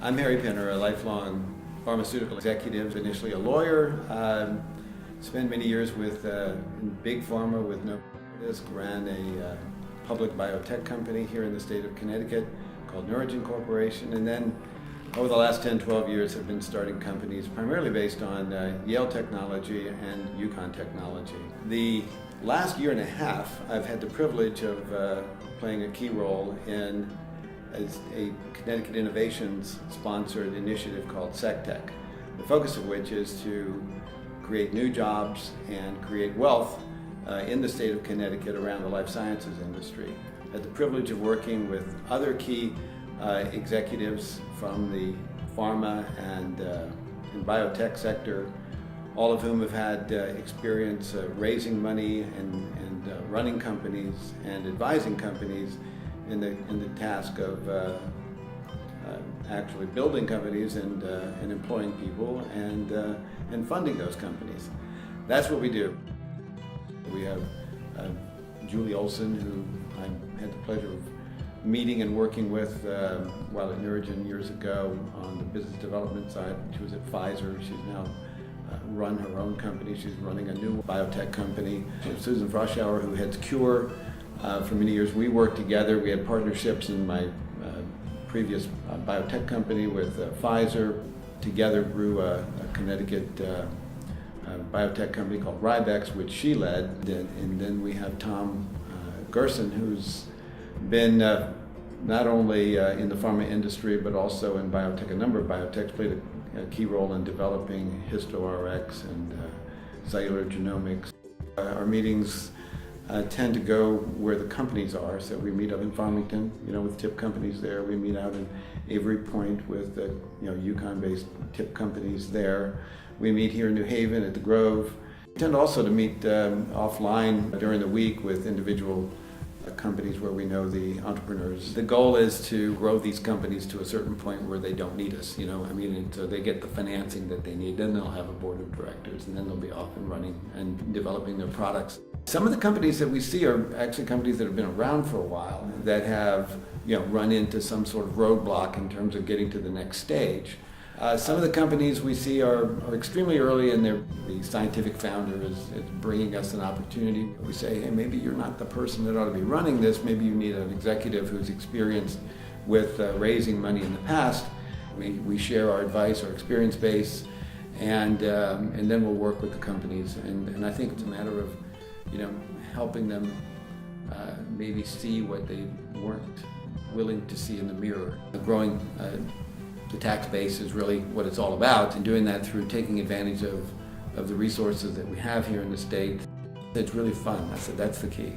I'm Harry Pinner, a lifelong pharmaceutical executive, initially a lawyer. Spent many years in big pharma with Novartis, ran a public biotech company here in the state of Connecticut called Neurogen Corporation, and then over the last 10, 12 years have been starting companies primarily based on Yale technology and UConn technology. The last year and a half, I've had the privilege of playing a key role in a Connecticut Innovations sponsored initiative called SECT, the focus of which is to create new jobs and create wealth in the state of Connecticut around the life sciences industry. I had the privilege of working with other key executives from the pharma and biotech sector, all of whom have had experience raising money and running companies and advising companies in the task of actually building companies and employing people and funding those companies. That's what we do. We have Julie Olson, who I had the pleasure of meeting and working with while at Neurogen years ago on the business development side. She was at Pfizer. She's now run her own company. She's running a new biotech company. Susan Froschauer, who heads Cure. For many years we worked together. We had partnerships in my previous biotech company with Pfizer. Together grew a Connecticut biotech company called Rybex, which she led. And then we have Tom Gerson, who's been not only in the pharma industry but also in biotech. A number of biotechs played a key role in developing HistoRx and cellular genomics. Our meetings tend to go where the companies are. So we meet up in Farmington, with tip companies there. We meet out in Avery Point with UConn-based tip companies there. We meet here in New Haven at the Grove. We tend also to meet offline during the week with individual companies where we know the entrepreneurs. The goal is to grow these companies to a certain point where they don't need us, so they get the financing that they need. Then they'll have a board of directors, and then they'll be off and running and developing their products. Some of the companies that we see are actually companies that have been around for a while that have run into some sort of roadblock in terms of getting to the next stage. Some of the companies we see are extremely early in the scientific founder is bringing us an opportunity. We say, hey, maybe you're not the person that ought to be running this. Maybe you need an executive who's experienced with raising money in the past. We share our advice, our experience base, and then we'll work with the companies. And I think it's a matter of helping them maybe see what they weren't willing to see in the mirror. Growing the tax base is really what it's all about, and doing that through taking advantage of the resources that we have here in the state. It's really fun. That's the key,